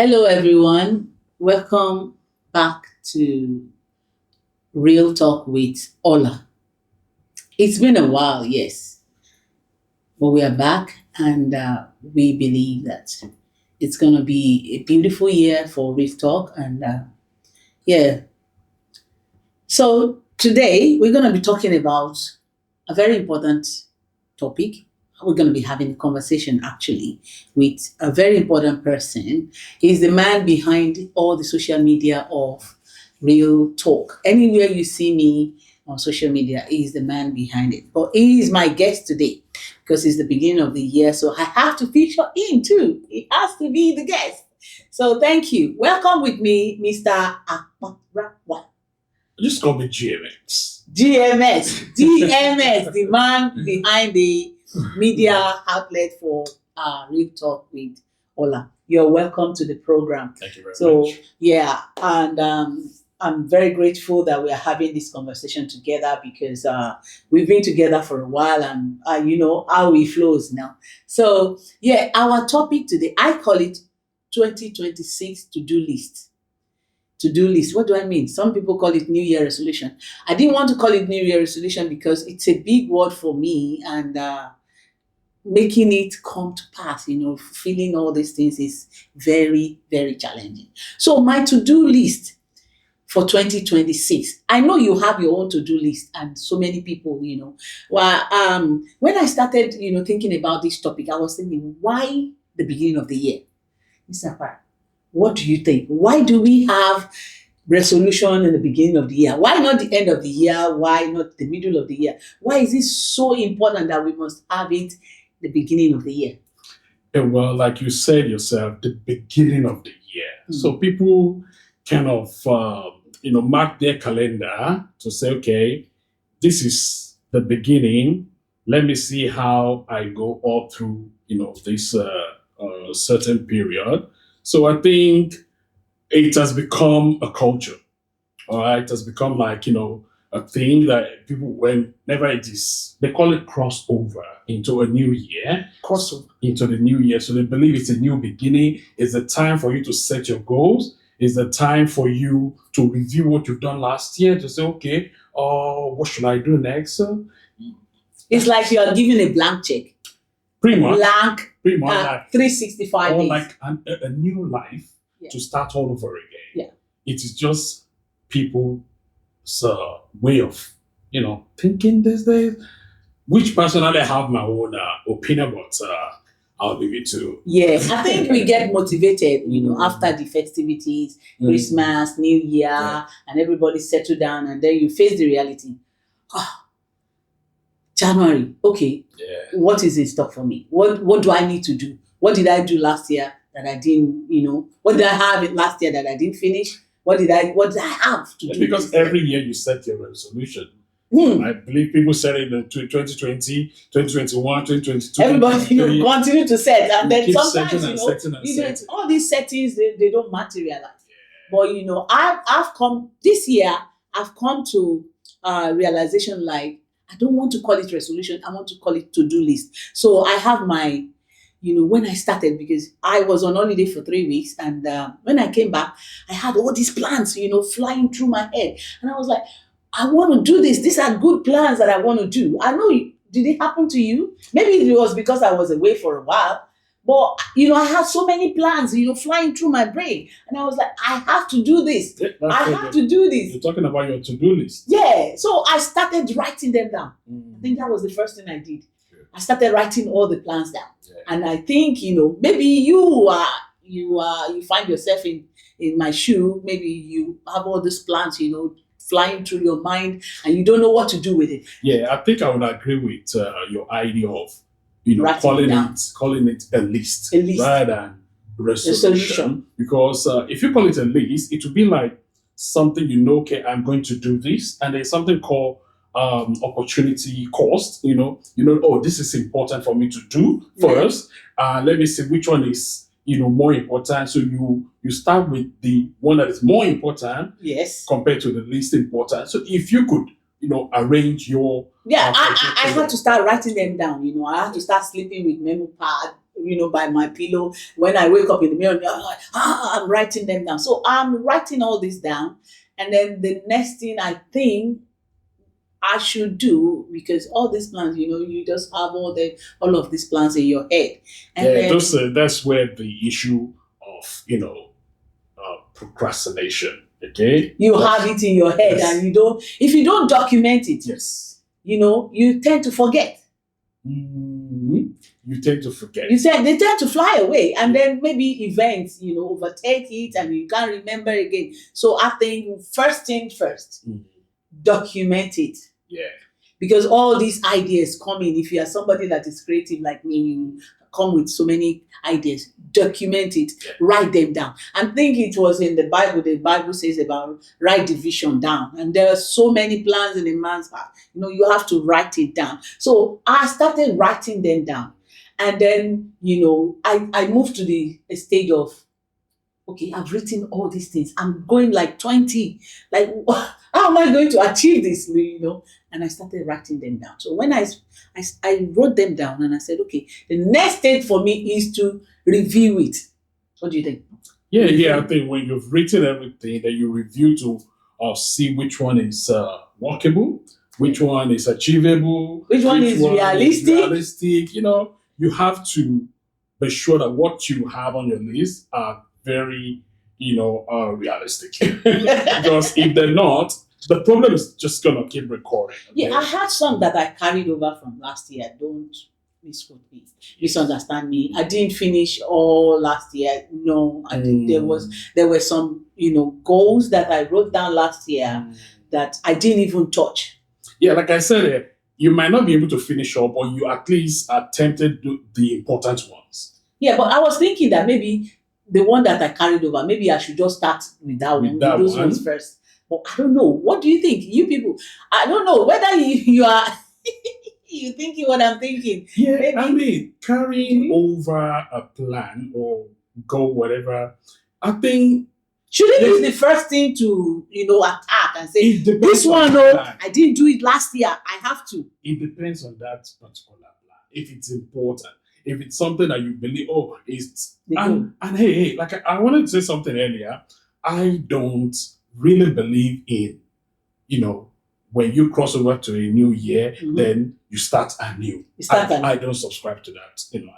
Hello, everyone. Welcome back to Real Talk with Ola. It's been a while, yes, but we are back and we believe that it's going to be a beautiful year for Real Talk. And yeah, so today we're going to be talking about a very important topic. We're going to be having a conversation actually with a very important person. He's the man behind all the social media of Real Talk. Anywhere you see me on social media, he's the man behind it. But he is my guest today because it's the beginning of the year. So I have to feature him too. He has to be the guest. So thank you. Welcome with me, Mr. Akparawa. Just call me GMX. DMS, the man behind the media outlet for Real Talk with Ola. You're welcome to the program. Thank you very much. Yeah, and I'm very grateful that we are having this conversation together because we've been together for a while and you know how it flows now. So, yeah, our topic today, I call it 2026 to-do list. To-do list. What do I mean? Some people call it New Year resolution. I didn't want to call it New Year resolution because it's a big word for me and making it come to pass, fulfilling all these things is very, very challenging. So my to-do list for 2026. I know you have your own to-do list and so many people, when I started, thinking about this topic, I was thinking, why the beginning of the year? Mr. Park, what do you think? Why do we have resolution in the beginning of the year? Why not the end of the year? Why not the middle of the year? Why is it so important that we must have it the beginning of the year? Yeah, well, like you said yourself, the beginning of the year. So people kind of, mark their calendar to say, okay, this is the beginning. Let me see how I go all through, this certain period. So I think it has become a culture. All right, it has become like a thing that people, whenever it is, they call it crossover into a new year. Crossover into the new year, so they believe it's a new beginning. It's the time for you to set your goals. It's the time for you to review what you've done last year to say, okay, what should I do next? It's like you are given a blank check. Pretty much. Pretty much. Like 365 or days. like a new life to start all over again. Yeah. It is just people's way of, thinking these days, which personally have my own opinion, but I'll leave it to. Yeah, I think we get motivated, after the festivities, Christmas, New Year, and everybody settle down, and then you face the reality. January, okay, what is in stock for me? What do I need to do? What did I do last year that I didn't, what did I have last year that I didn't finish? What did I have to do? Because every year you set your resolution. I believe people set it in 2020, 2021, 2022. Everybody continue to set, and then sometimes setting. All these settings they don't materialize. But I've come this year. I've come to realization like I don't want to call it resolution. I want to call it to-do list. So I have my, when I started, because I was on holiday for 3 weeks, and when I came back, I had all these plans, flying through my head, and I was like, I want to do this. These are good plans that I want to do. I know. Did it happen to you? Maybe it was because I was away for a while. But, I had so many plans, flying through my brain. And I was like, I have to do this. I have to do this. You're talking about your to-do list. Yeah. So I started writing them down. I think that was the first thing I did. I started writing all the plans down. And I think, maybe you find yourself in my shoe. Maybe you have all these plans, flying through your mind and you don't know what to do with it. Yeah, I think I would agree with your idea of calling it a list rather than resolution. Because if you call it a list, it would be like something okay, I'm going to do this, and there's something called opportunity cost. This is important for me to do first. Let me see which one is more important. So you start with the one that is more important, compared to the least important. So if you could, arrange your I had to start writing them down. I had to start sleeping with memo pad, by my pillow. When I wake up in the mirror, I'm like, I'm writing them down. So I'm writing all this down. And then the next thing I think I should do, because all these plans, you just have all of these plans in your head. And Yeah, then that's where the issue of procrastination. Okay, you have it in your head, Yes. and if you don't document it, yes, you tend to forget. you tend to forget. They tend to fly away, and then maybe events, overtake it, and you can't remember again. So I think first thing first, Mhm. document it. Yeah, Because all these ideas come in. If you are somebody that is creative like me, you come with so many ideas. Document it, write them down. And think it was in the Bible. The Bible says about write the vision down. And there are so many plans in a man's heart. You have to write it down. So I started writing them down. And then, I moved to the stage of, okay, I've written all these things. I'm going like 20. Like, how am I going to achieve this? And I started writing them down. So when I wrote them down, and I said, okay, the next step for me is to review it. What do you think? yeah. I think when you've written everything, then you review to see which one is workable, which one is achievable, Which one is realistic? You have to be sure that what you have on your list are very, realistic. Because if they're not, the problem is just gonna keep recording. Okay? Yeah, I had some that I carried over from last year. Don't misquote me, misunderstand me. I didn't finish all last year. No, I did. There were some, goals that I wrote down last year that I didn't even touch. Yeah, like I said, you might not be able to finish up, but you at least attempted the important ones. Yeah, but I was thinking that maybe the one that I carried over, maybe I should just start with that one, with those ones first. But I don't know. What do you think? You people, I don't know whether you are you thinking what I'm thinking. Yeah, Maybe. I mean, carrying over a plan or goal, whatever, I think shouldn't be the first thing to attack and say this one. I didn't do it last year. I have to. It depends on that particular plan. If it's important, if it's something that you believe, it's and hey, like I wanted to say something earlier. I don't really believe in, when you cross over to a new year, then you start anew. I don't subscribe to that, idea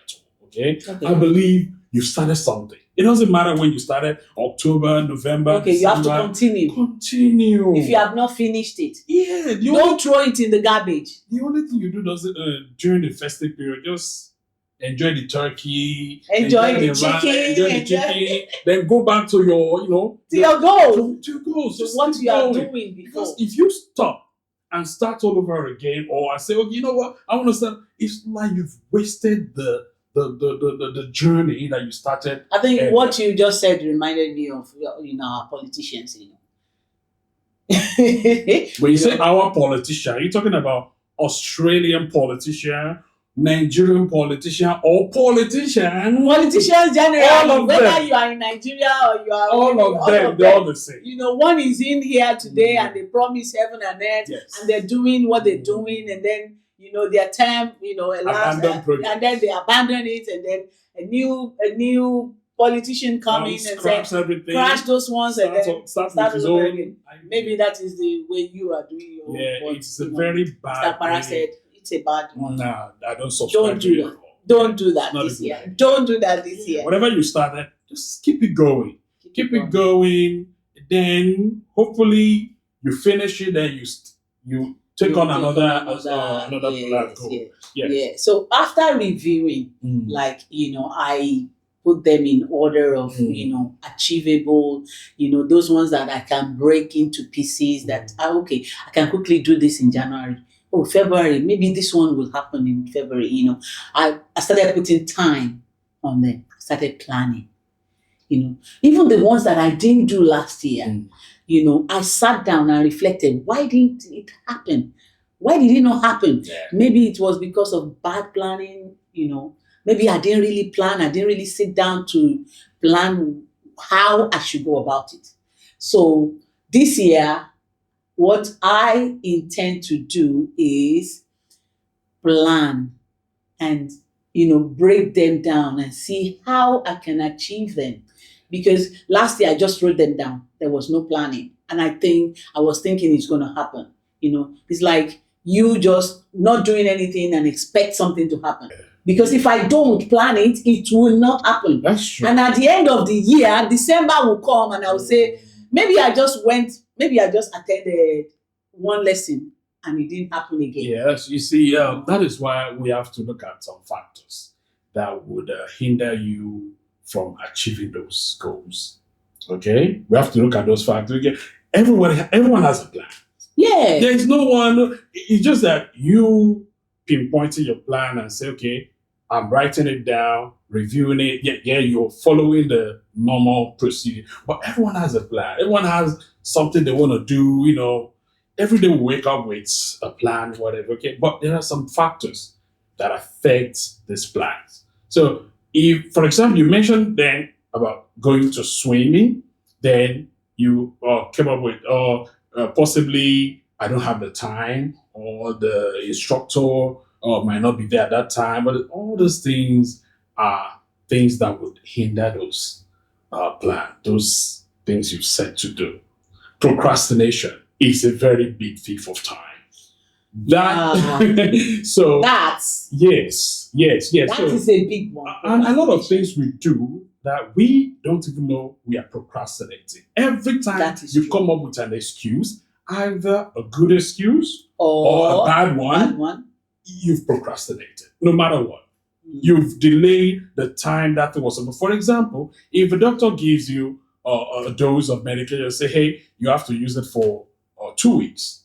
at all. Okay? I believe you started something. It doesn't matter when you started, October, November. Okay, December. you have to continue. Continue. If you have not finished it. Yeah. Don't throw it in the garbage. The only thing you do during the festive period, just enjoy the turkey, enjoy the chicken, then go back to your, to your goal. To your goals. So what you are doing before. Because if you stop and start all over again, or I say, you know what, I want to start, it's like you've wasted the journey that you started. I think what you just said reminded me of our politicians. When you say our politician, are you talking about Australian politician, Nigerian politician, or politicians generally, whether you are in Nigeria or you are all of them, they're all the same. One is in here today and they promise heaven and earth, and they're doing what they're doing, and then their term elapsed, and then they abandon it, and then a new politician come in and say crash those ones and then start over again. Maybe that is the way you are doing your it's a very bad. Mr. Para said it's a bad one. Nah, I don't subscribe to it. Don't do that this year. Don't do that this year. Whatever you started, just keep it going. Keep it going. Then hopefully you finish it. Then you take on another goal. Yeah. So after reviewing, I put them in order of achievable. Those ones that I can break into pieces. That okay, I can quickly do this in January. Oh, February, maybe this one will happen in February. I started putting time on them. I started planning. Even the ones that I didn't do last year, I sat down and reflected. Why didn't it happen? Why did it not happen? Yeah. Maybe it was because of bad planning. Maybe I didn't really plan. I didn't really sit down to plan how I should go about it. So this year, what I intend to do is plan and break them down and see how I can achieve them. Because last year I just wrote them down. There was no planning. And I was thinking it's going to happen. It's like you just not doing anything and expect something to happen. Because if I don't plan it, it will not happen. That's true. And at the end of the year, December will come and I'll say, maybe I just attended one lesson and it didn't happen again. Yes, you see, that is why we have to look at some factors that would hinder you from achieving those goals. Okay? We have to look at those factors. Okay? Everyone has a plan. Yeah. There is no one, it's just that you pinpointing your plan and say, okay, I'm writing it down, reviewing it. Yeah, you're following the normal procedure. But everyone has a plan. Everyone has something they want to do, Every day we wake up with a plan, whatever, okay? But there are some factors that affect these plans. So if, for example, you mentioned then about going to swimming, then you came up with, possibly I don't have the time, or the instructor might not be there at that time. But all those things are things that would hinder those plans, those things you set to do. Procrastination is a very big thief of time. So That's yes. that So, is a big one. and a lot of things we do that we don't even know we are procrastinating. Every time That is you true. come up with an excuse, either a good excuse or a bad one, you've procrastinated, no matter what. You've delayed the time that was supposed. For example, if a doctor gives you a dose of medication, say, hey, you have to use it for 2 weeks.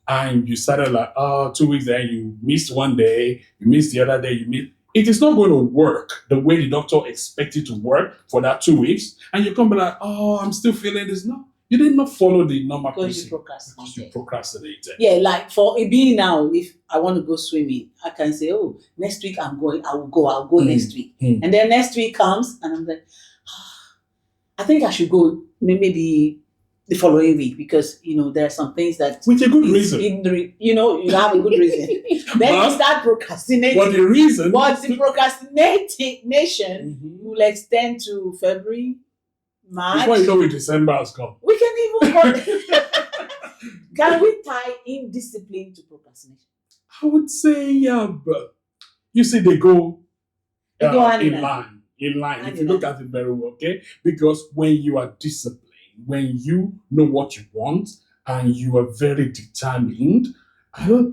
And you started like, 2 weeks, then you missed one day, you missed the other day, it is not going to work the way the doctor expects it to work for that 2 weeks. And you come back like, I'm still feeling this. No, you did not follow the normal Because you procedure. Because you procrastinated. Yeah, like for a being now, if I want to go swimming, I can say, next week I'll go next week. And then next week comes and I'm like, I think I should go maybe the following week because, there are some things that... With a good reason. You have a good reason. Then you start procrastinating. But the reason... But the procrastination will extend to February, March. Before you know it, December has come. We can even go... Can we tie indiscipline to procrastination? I would say, yeah, but you see, they go in line. If you look at it very well, okay? Because when you are disciplined, when you know what you want and you are very determined,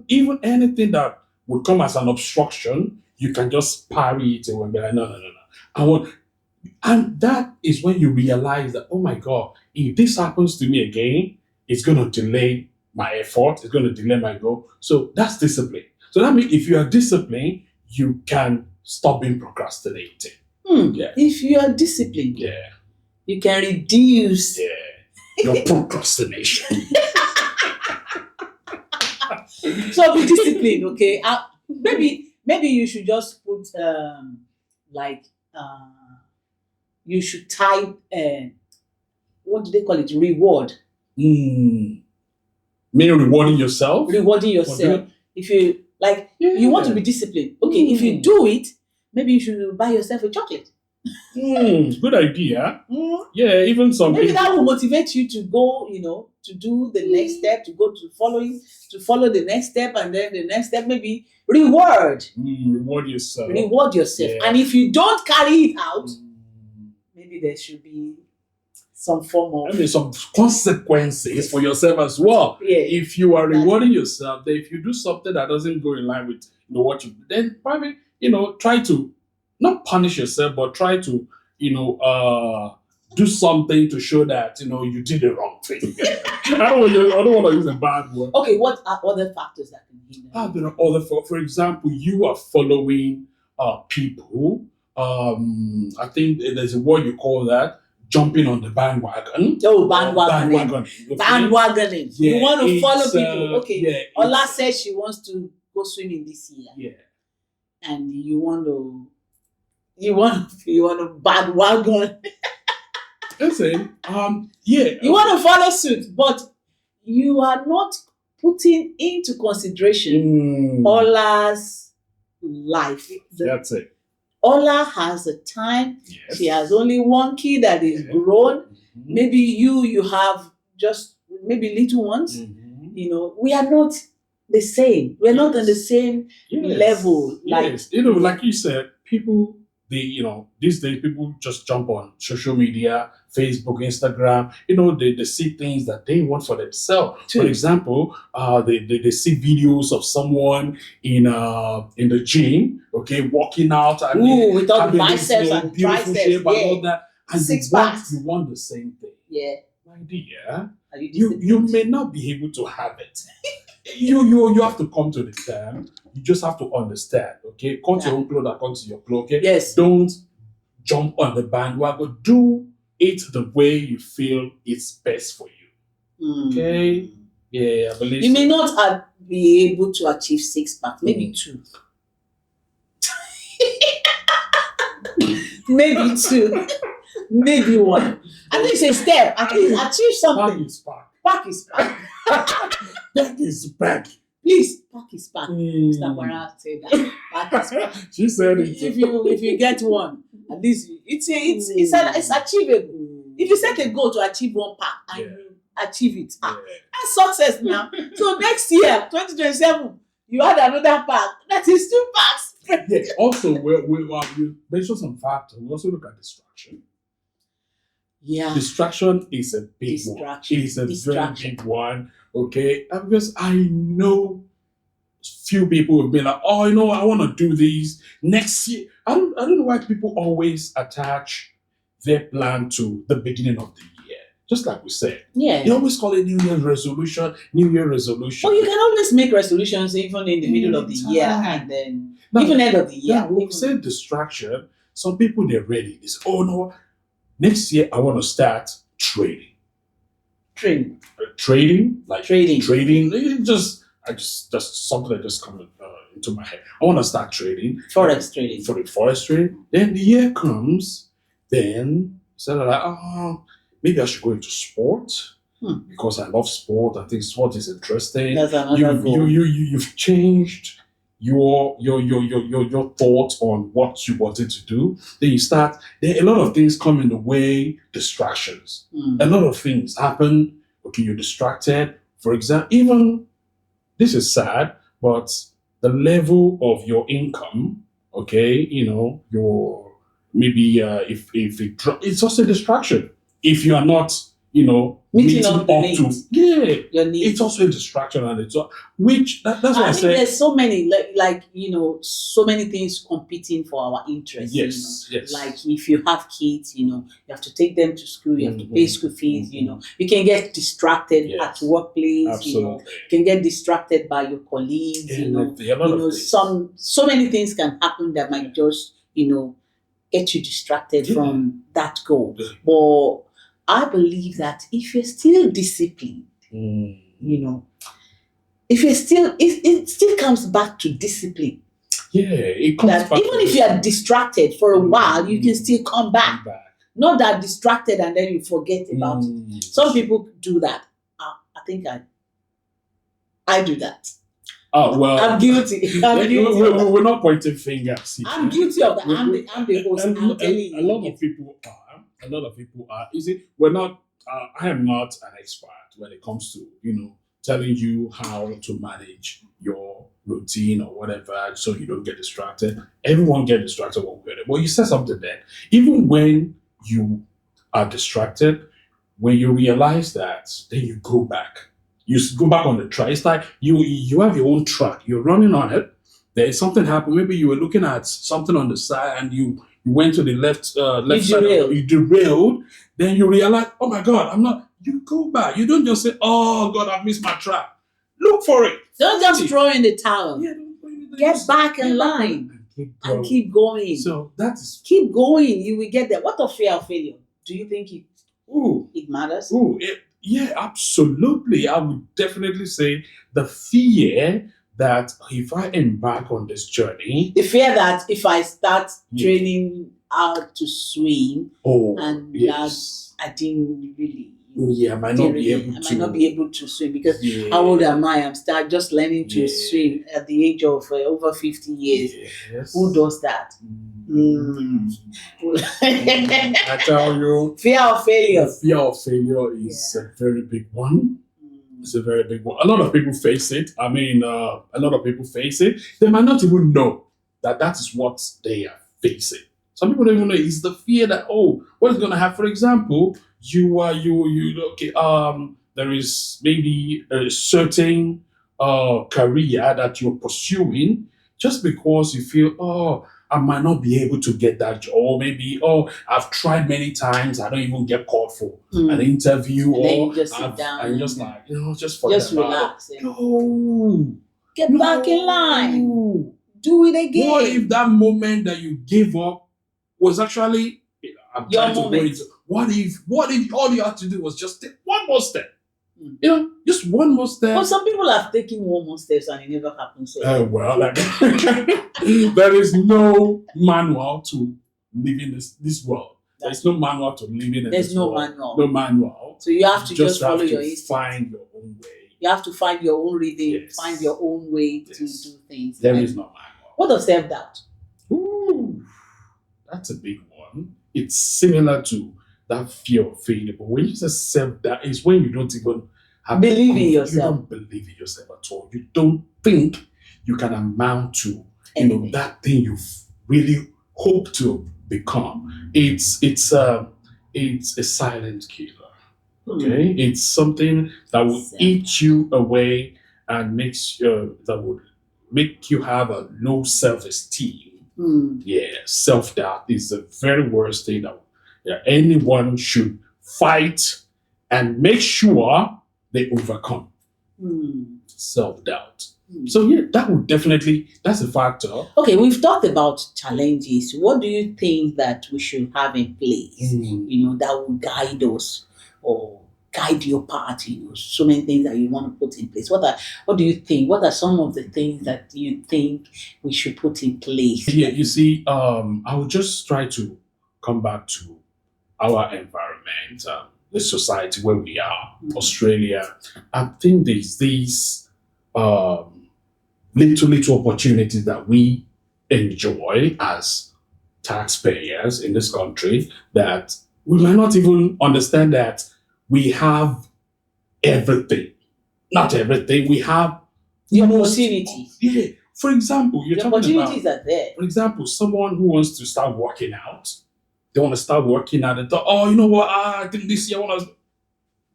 even anything that would come as an obstruction, you can just parry it away and be like, no. And that is when you realize that, oh my God, if this happens to me again, it's going to delay my effort, it's going to delay my goal. So that's discipline. So that means if you are disciplined, you can stop being procrastinating. Yeah. If you are disciplined, Yeah. you can reduce your procrastination. So be disciplined, okay? Maybe you should just put you should type what do they call it? Reward. Mean rewarding yourself? Rewarding yourself. If you you want to be disciplined. Okay, if you do it, maybe you should buy yourself a chocolate. Good idea. Yeah, even some maybe people. that will motivate you to go, to do the next step, to go to follow the next step, and then the next step, maybe reward. Reward yourself. Reward yourself. Yeah. And if you don't carry it out, maybe there should be some form of some consequences for yourself as well. Yeah. If you are rewarding yourself, then if you do something that doesn't go in line with what you, then probably try to not punish yourself, but try to do something to show that you did the wrong thing. I don't want to use a bad word. Okay, what are other factors that can hinder? There are other, for example, you are following people. I think there's a word you call that. Jumping on the bandwagon. Oh, bandwagoning. Bandwagoning. Yeah, you want to follow people. Okay. Yeah, Ola says she wants to go swimming this year. Yeah. And you want to bandwagon. Listen, You want to follow suit, but you are not putting into consideration Ola's life. That's it. Ola has a time. Yes. She has only one kid that is Yeah. grown. Mhm. Maybe you have just maybe little ones. Mhm. We are not the same. We're not on the same Yes. level. Like Yes. Like you said, people, these days people just jump on social media, Facebook, Instagram, they see things that they want for themselves. True. For example, they see videos of someone in the gym, okay, working out and with all the having this, biceps and beautiful triceps, shape and all that. And Six you want, packs. you want the same thing. Yeah. My dear, Are you you disciplined? may not be able to have it. You have to come to the term. You just have to understand, okay? Cut your own clothes according to your clothes, okay? Yes. Don't jump on the bandwagon. Do it the way you feel it's best for you, okay? Yeah, I believe You may so. not be able to achieve 6 packs, maybe 2. Maybe 2. Maybe 1. At least a step. At least achieve something. Pack is pack. Pack is pack. Pack is pack. Please, pack is pack. Mr. Wara said that. Pack is pack. She said it. If you get one, at least it's achievable. If you set a goal to achieve 1 pack and you achieve it, that's success now. So next year, 2027, you add another pack. That is 2 packs. Yeah. Also, we mentioned some factors. We also look at distraction. Yeah. Distraction is a big one. It is a very big one. Okay, and because I know few people will be like, oh, I want to do these next year. I don't know why people always attach their plan to the beginning of the year. Just like we said. Yeah. You always call it New Year's resolution, New Year resolution. Well, you can always make resolutions even in the middle of the year and then even end of the year. Yeah, when we say distraction, some people they're ready. They say, oh no, next year I want to start trading. Trading. Trading. Just something that just comes into my head. I want to start trading. Forex trading. For the forex trading. Then the year comes, then instead of like, oh, maybe I should go into sport because I love sport. I think sport is interesting. That's another goal. You've changed your thoughts on what you wanted to do. Then you start. Then a lot of things come in the way. Distractions. A lot of things happen. Okay, you're distracted. For example, even this is sad, but the level of your income, okay, your maybe if it it's also a distraction. If you are not, meeting up to your needs. It's also a distraction, and that's why I say there's so many so many things competing for our interest. Yes. Like if you have kids, you have to take them to school, you have to pay school fees. You can get distracted at workplace. Absolutely. You can get distracted by your colleagues. So many things can happen that might just get you distracted from that goal. But I believe that if you're still disciplined, if you're still, it still comes back to discipline. Yeah, it comes back. Even if you are distracted for a while, you can still come back. Not that distracted and then you forget about it. Some people do that. I think I do that. Oh, well, I'm guilty. We're not pointing fingers. I'm guilty of that. I'm the host. I'm telling you. A lot of people are. You see, we're not. I am not an expert when it comes to telling you how to manage your routine or whatever, so you don't get distracted. Everyone get distracted one way or another. Well, you said something then. Even when you are distracted, when you realize that, then you go back. You go back on the track. It's like you have your own track. You're running on it. There is something happened. Maybe you were looking at something on the side and you went to the left side. You derailed. Then you realize, oh my God, I'm not. You go back. You don't just say, oh God, I've missed my track. Look for it. Don't just throw in the towel. Yeah, get back in line and keep going. So that is keep going. You will get there. What of fear of failure? Do you think it matters? Yeah, absolutely. I would definitely say the fear that if I embark on this journey, the fear that if I start training how to swim, I didn't really. I might not be able to swim because how old am I? I'm just learning to swim at the age of over 50 years. Yes. Who does that? Mm. I tell you, Fear of failure. the fear of failure is a very big one. It's a very big one. A lot of people face it. I mean, a lot of people face it. They might not even know that that is what they are facing. Some people don't even know it's the fear that, oh, what is going to happen. For example, okay, there is maybe a certain career that you're pursuing just because you feel, oh, I might not be able to get that job, or maybe, oh, I've tried many times, I don't even get called for an interview, And then or you just sit down and just like, just forget just about relax. it. No, Get back in line. no. Do it again. What if that moment that you gave up was actually, I'm Your trying to go moment. into, what if all you had to do was just take one more step? Mm. Just one more step. But some people have taken one more steps and it never happens. So. Well, like, there is no manual to living this world. There's no manual to living in There's this no world. manual. No manual. So you have to just follow have your to instinct. find your own way. You have to find your own rhythm, Yes. find your own way to Yes. do things. There And is no manual. what of self-doubt? Ooh, that's a big one. It's similar to that fear of failure. But when you say self-doubt, it's when you don't even Believe in you yourself. don't believe in yourself at all. You don't think you can amount to Anything. that thing you've really hoped to become. It's a silent killer. Okay, it's something that will eat you away and that would make you have a low self-esteem. Yeah, self-doubt is the very worst thing that anyone should fight and make sure they overcome. Self-doubt. So yeah, that's a factor. Okay, we've talked about challenges. What do you think that we should have in place? That will guide us or guide your path. So many things that you want to put in place. What do you think? What are some of the things that you think we should put in place? Yeah, you see, I will just try to come back to our environment, the society where we are, Australia. I think there's these little opportunities that we enjoy as taxpayers in this country that we might not even understand that we have everything. Not everything. We have The opportunities. Yeah. For example, you're The talking opportunities about, are there. for example, someone who wants to start working out. They want to start working out. They thought, oh, you know what? I think this year I want to.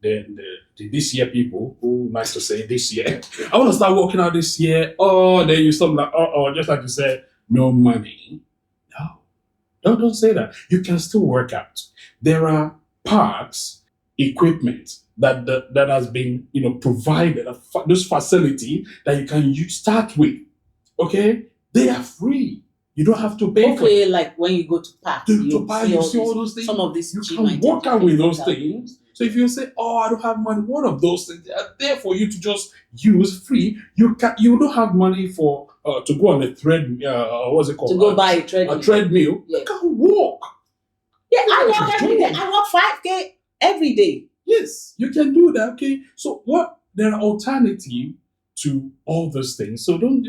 The this year people who nice to say this year. I want to start working out this year. Oh, then you stop like, just like you said, no money. No, don't say that. You can still work out. There are parts, equipment that has been provided. Those facility that you can start with. Okay, they are free. You don't have to pay for it. Like when you go to park, You see all those things. Some of these You gym can work out with those items. things. So if you say, "Oh, I don't have money," one of those things they are there for you to just use free. You don't have money for to go on a what's it called? To go buy a treadmill. Yeah. You can walk. Yeah, I walk every day. I walk 5K every day. Yes, you can do that. Okay. So there are alternative to all those things. So don't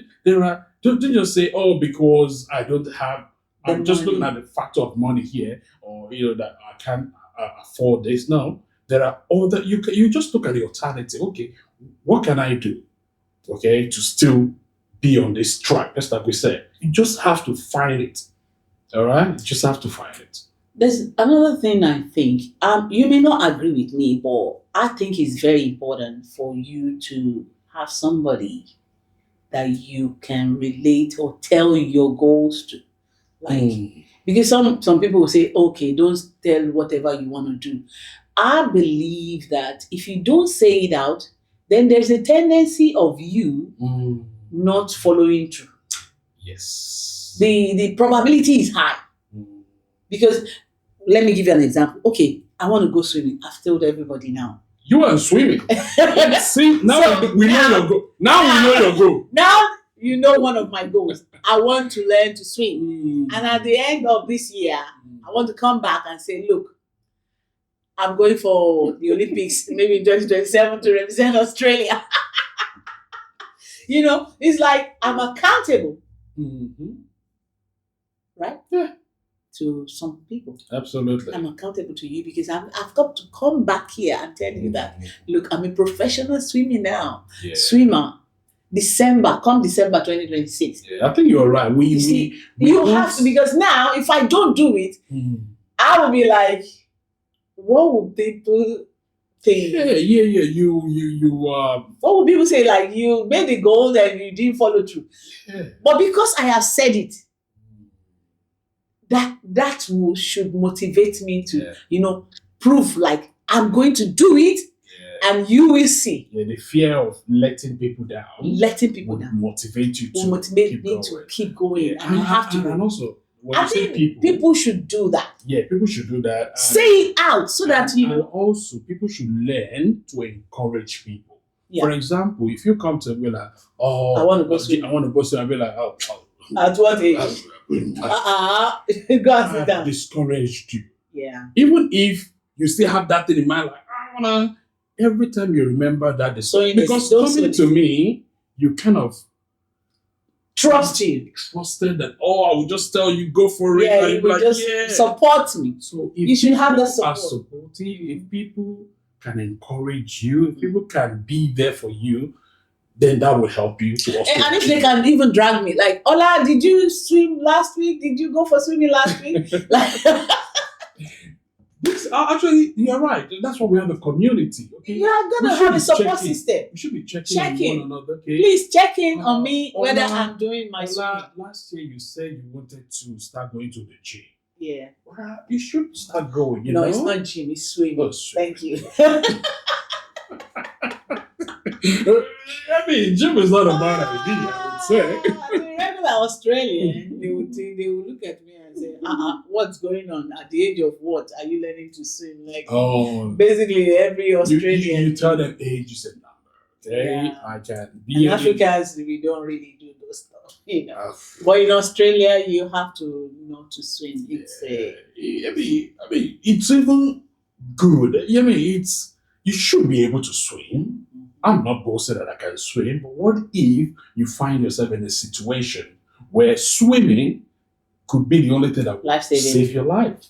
just say, "Oh, because I don't have." I'm just looking at the factor of money here, or that I can't afford this. No, there are other. You just look at the alternative. Okay, what can I do? Okay, to still be on this track. Just like we said, you just have to find it. All right, you just have to find it. There's another thing I think. You may not agree with me, but I think it's very important for you to have somebody that you can relate or tell your goals to. Because some people will say, okay, don't tell whatever you want to do. I believe that if you don't say it out, then there's a tendency of you not following through. Yes. The probability is high. Because let me give you an example. Okay, I want to go swimming. I've told everybody now. You are swimming. See, now we know your goal. Now we know your goal. Now you know one of my goals. I want to learn to swim. And at the end of this year, I want to come back and say, look, I'm going for the Olympics, maybe in 2027 to represent Australia. It's like I'm accountable. right? Yeah. To some people. Absolutely. I'm accountable to you because I've got to come back here and tell you that, look, I'm a professional swimmer now. Yeah. Swimmer. Come December 2026. Yeah, I think you're right. You have to, because now if I don't do it, I will be like, what would people think? Yeah. You What would people say? Like, you made the goal and you didn't follow through. Yeah. But because I have said it, that should motivate me to, prove like I'm going to do it, and you will see. Yeah, the fear of letting people down. Motivate you to motivate me to keep going. Yeah. And I have to. And also, when I you say think people should do that. Yeah, people should do that. Say it out so that you know. And also, people should learn to encourage people. Yeah. For example, if you come to me like, oh, I want to go swim. I'll be like, oh. At what age? Go and sit down. Discouraged you. Yeah. Even if you still have that thing in mind, like, I wanna. Every time you remember that, because coming to me, you kind of trusted that. Oh, I will just tell you, go for it. Yeah, you will just support me. So you should have the support. Are supportive, if people can encourage you, if people can be there for you, then that will help you to also. And if they can even drag me, like, Ola, did you swim last week? Did you go for swimming last week? Like. Actually, you're right. That's why we have a community. Okay? You are gonna have a support system. We should be checking on one another. Okay? Please check in on me whether I'm doing my swimming. Last year you said you wanted to start going to the gym. Yeah. Well, you should start going. No, it's not gym. It's swimming. Oh, swimming. Thank you. I mean, gym is not a bad idea, I would say. The regular Australian, they would look at me and say, what's going on? At the age of what are you learning to swim? Like, basically every Australian. You tell them age is a number. Okay, yeah. I can be. In Africans, we don't really do those stuff, But in Australia, you have to know to swim. It's I mean, it's even good. I mean, you should be able to swim. I'm not boasting that I can swim, but what if you find yourself in a situation where swimming could be the only thing that will save your life?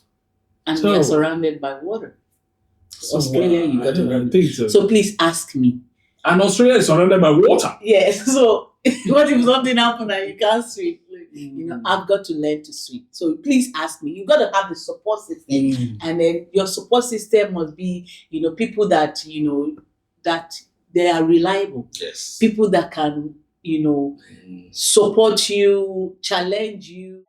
And you're surrounded by water. Australia, you got to learn. So please ask me. And Australia is surrounded by water. Yes. So what if something happened and you can't swim? I've got to learn to swim. So please ask me. You've got to have the support system. And then your support system must be, people that, that they are reliable. Yes. People that can, support you, challenge you.